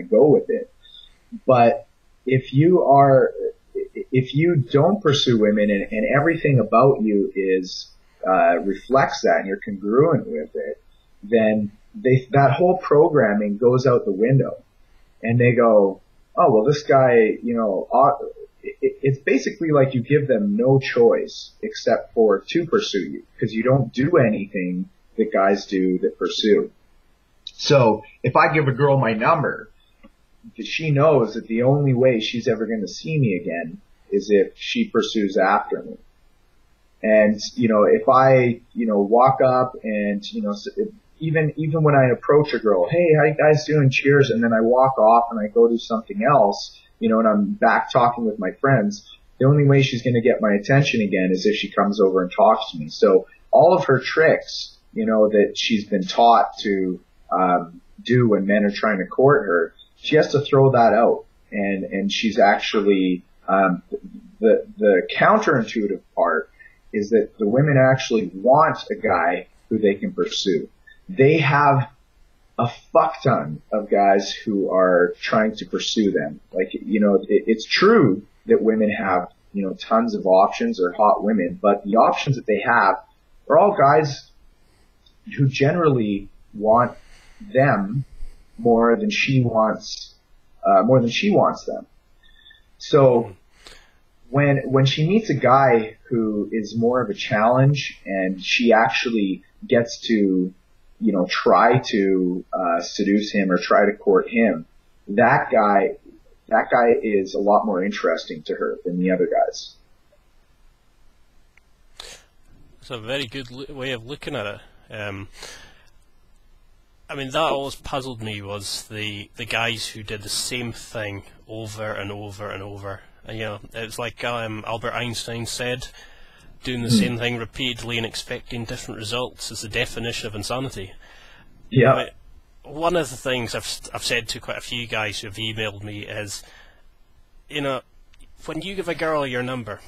of go with it. But if you don't pursue women and everything about you is reflects that and you're congruent with it, then that whole programming goes out the window, and they go, oh, well, this guy, it's basically like you give them no choice except for to pursue you, because you don't do anything that guys do that pursue. So if I give a girl my number, she knows that the only way she's ever going to see me again is if she pursues after me. And, if I, walk up and, even when I approach a girl, hey, how you guys doing? Cheers. And then I walk off and I go do something else, and I'm back talking with my friends, the only way she's going to get my attention again is if she comes over and talks to me. So all of her tricks, that she's been taught to do when men are trying to court her, she has to throw that out. And she's actually, the counterintuitive part is that the women actually want a guy who they can pursue. They have a fuck ton of guys who are trying to pursue them. Like, it's true that women have, tons of options or hot women, but the options that they have are all guys who generally want them more than she wants them. So when she meets a guy who is more of a challenge and she actually gets to, try to seduce him or try to court him, that guy is a lot more interesting to her than the other guys. It's a very good way of looking at it. That always puzzled me, was the guys who did the same thing over and over and over. It's like Albert Einstein said, doing the same thing repeatedly and expecting different results is the definition of insanity. Yeah. One of the things I've said to quite a few guys who have emailed me is, when you give a girl your number,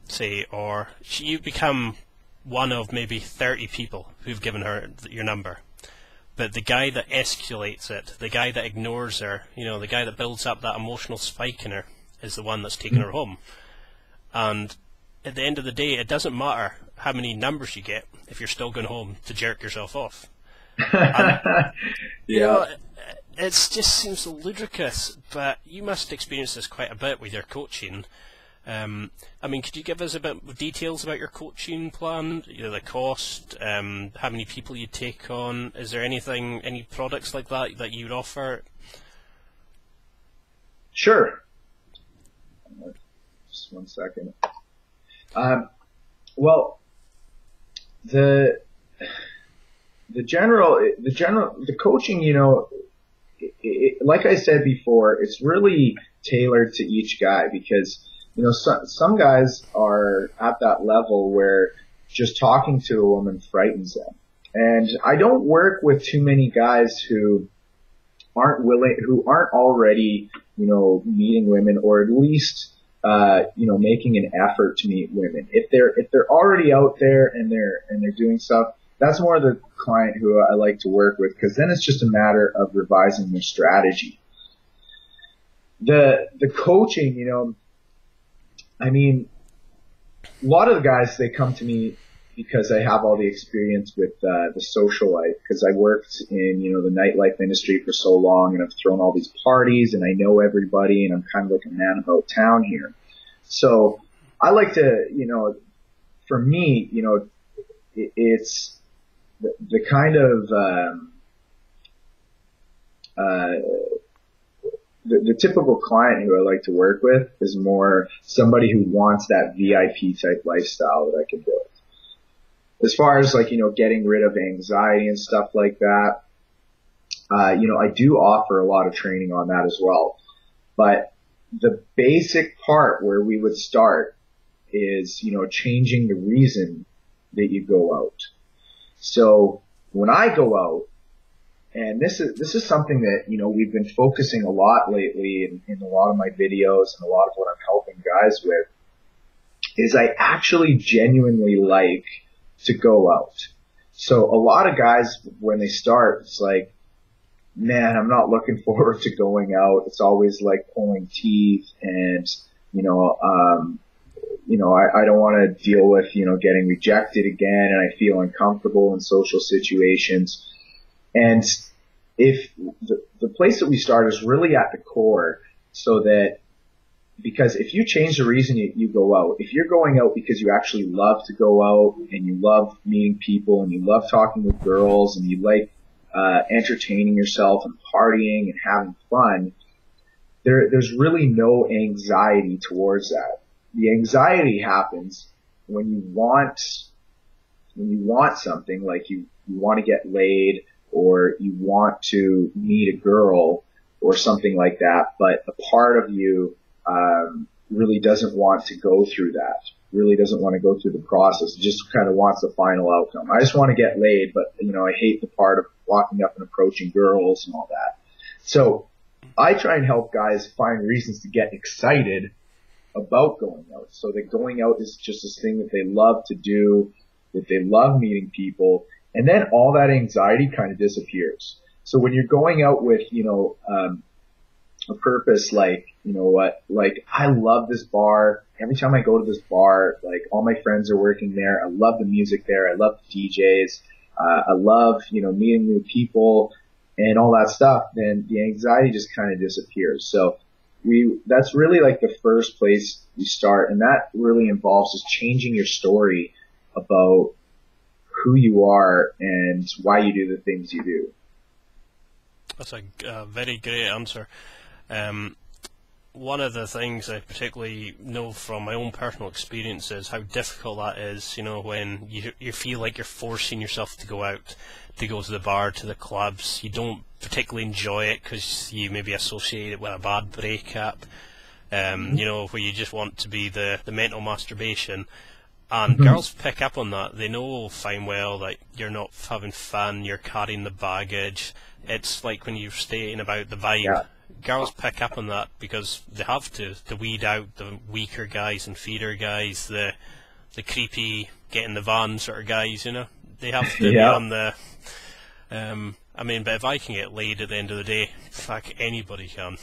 say, or you become one of maybe 30 people who've given her your number, but the guy that escalates it, the guy that ignores her, the guy that builds up that emotional spike in her, is the one that's taking her home. And at the end of the day, it doesn't matter how many numbers you get if you're still going home to jerk yourself off. And, it just seems so ludicrous, but you must experience this quite a bit with your coaching. Could you give us a bit of details about your coaching plan, the cost, how many people you take on? Is there any products like that you'd offer? Sure. Just one second. The coaching, like I said before, it's really tailored to each guy, because, some guys are at that level where just talking to a woman frightens them. And I don't work with too many guys who aren't already, meeting women, or at least, making an effort to meet women. If they're already out there and they're doing stuff, that's more the client who I like to work with, because then it's just a matter of revising their strategy. The coaching, a lot of the guys, they come to me because I have all the experience with the social life, because I worked in, the nightlife industry for so long, and I've thrown all these parties, and I know everybody, and I'm kind of like a man about town here. So I like to, for me, it's the kind of the typical client who I like to work with is more somebody who wants that VIP type lifestyle that I can build. As far as getting rid of anxiety and stuff like that, I do offer a lot of training on that as well. But the basic part where we would start is, changing the reason that you go out. So when I go out, and this is something that, we've been focusing a lot lately in a lot of my videos and a lot of what I'm helping guys with, is I actually genuinely like to go out. So a lot of guys, when they start, it's like, man, I'm not looking forward to going out. It's always like pulling teeth and, you know, I don't want to deal with, getting rejected again, and I feel uncomfortable in social situations. And if the place that we start is really at the core, so that, because if you change the reason you go out, if you're going out because you actually love to go out and you love meeting people and you love talking with girls and you like entertaining yourself and partying and having fun, there's really no anxiety towards that. The anxiety happens when you want something, like you want to get laid or you want to meet a girl or something like that, but a part of you really doesn't want to go through that, really doesn't want to go through the process, just kind of wants the final outcome. I just want to get laid, but I hate the part of walking up and approaching girls and all that. So I try and help guys find reasons to get excited about going out, so that going out is just this thing that they love to do, that they love meeting people, and then all that anxiety kind of disappears. So when you're going out with, a purpose, like, like, I love this bar. Every time I go to this bar, like, all my friends are working there. I love the music there. I love the DJs. I love, meeting new people and all that stuff. Then the anxiety just kind of disappears. So that's really like the first place you start. And that really involves just changing your story about who you are and why you do the things you do. That's a very great answer. One of the things I particularly know from my own personal experience is how difficult that is, when you feel like you're forcing yourself to go out, to go to the bar, to the clubs. You don't particularly enjoy it because you maybe associate it with a bad breakup, where you just want to be the mental masturbation. And girls pick up on that. They know fine well that you're not having fun, you're carrying the baggage. It's like when you're stating about the vibe. Yeah. Girls pick up on that because they have to weed out the weaker guys and feeder guys, the creepy, get in the van sort of guys, They have to be on the... but if I can get laid at the end of the day, fuck, anybody can.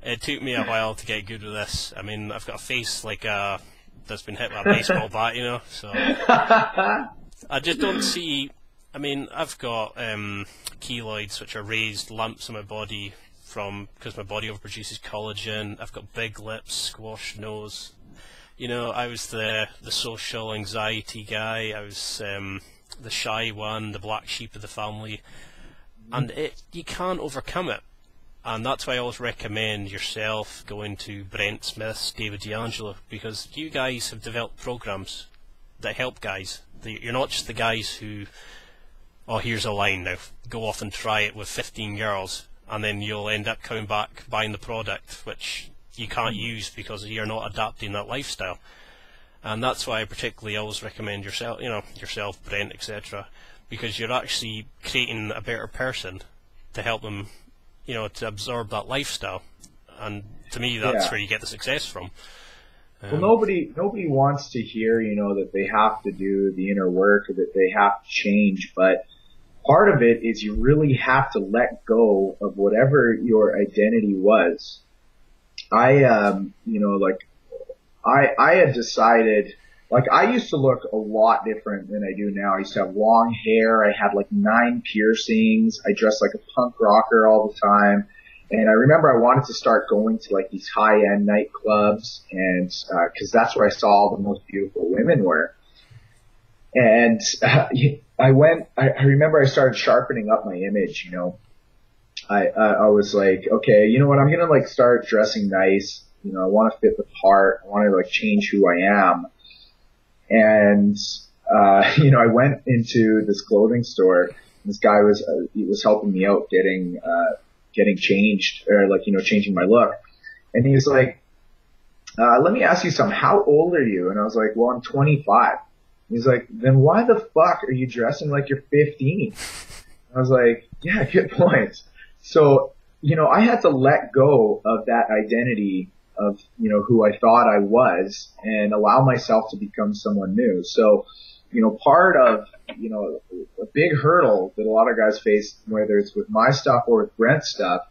It took me a while to get good with this. I've got a face like that's been hit with a baseball bat, so... I just don't see... I've got keloids, which are raised lumps in my body because my body overproduces collagen. I've got big lips, squashed nose. I was the social anxiety guy. I was the shy one, the black sheep of the family. And you can't overcome it. And that's why I always recommend yourself going to Brent Smith's, David D'Angelo, because you guys have developed programs that help guys. You're not just the guys who... oh, here's a line now, go off and try it with 15 girls, and then you'll end up coming back buying the product, which you can't use because you're not adapting that lifestyle. And that's why I particularly always recommend yourself, Brent, etc., because you're actually creating a better person to help them, to absorb that lifestyle. And to me, that's where you get the success from. Well, nobody wants to hear, that they have to do the inner work or that they have to change, but part of it is you really have to let go of whatever your identity was. I had decided, like, I used to look a lot different than I do now. I used to have long hair. I had like 9 piercings. I dressed like a punk rocker all the time. And I remember I wanted to start going to like these high-end nightclubs, and because that's where I saw all the most beautiful women were. And I remember I started sharpening up my image. I was like, okay, you know what? I'm gonna like start dressing nice. I want to fit the part. I want to like change who I am. And I went into this clothing store. This guy was helping me out getting changed, or like, changing my look. And he was like, let me ask you something. How old are you? And I was like, well, I'm 25. He's like, then why the fuck are you dressing like you're 15? I was like, yeah, good point. So, I had to let go of that identity of, who I thought I was and allow myself to become someone new. So part of, a big hurdle that a lot of guys face, whether it's with my stuff or with Brent's stuff,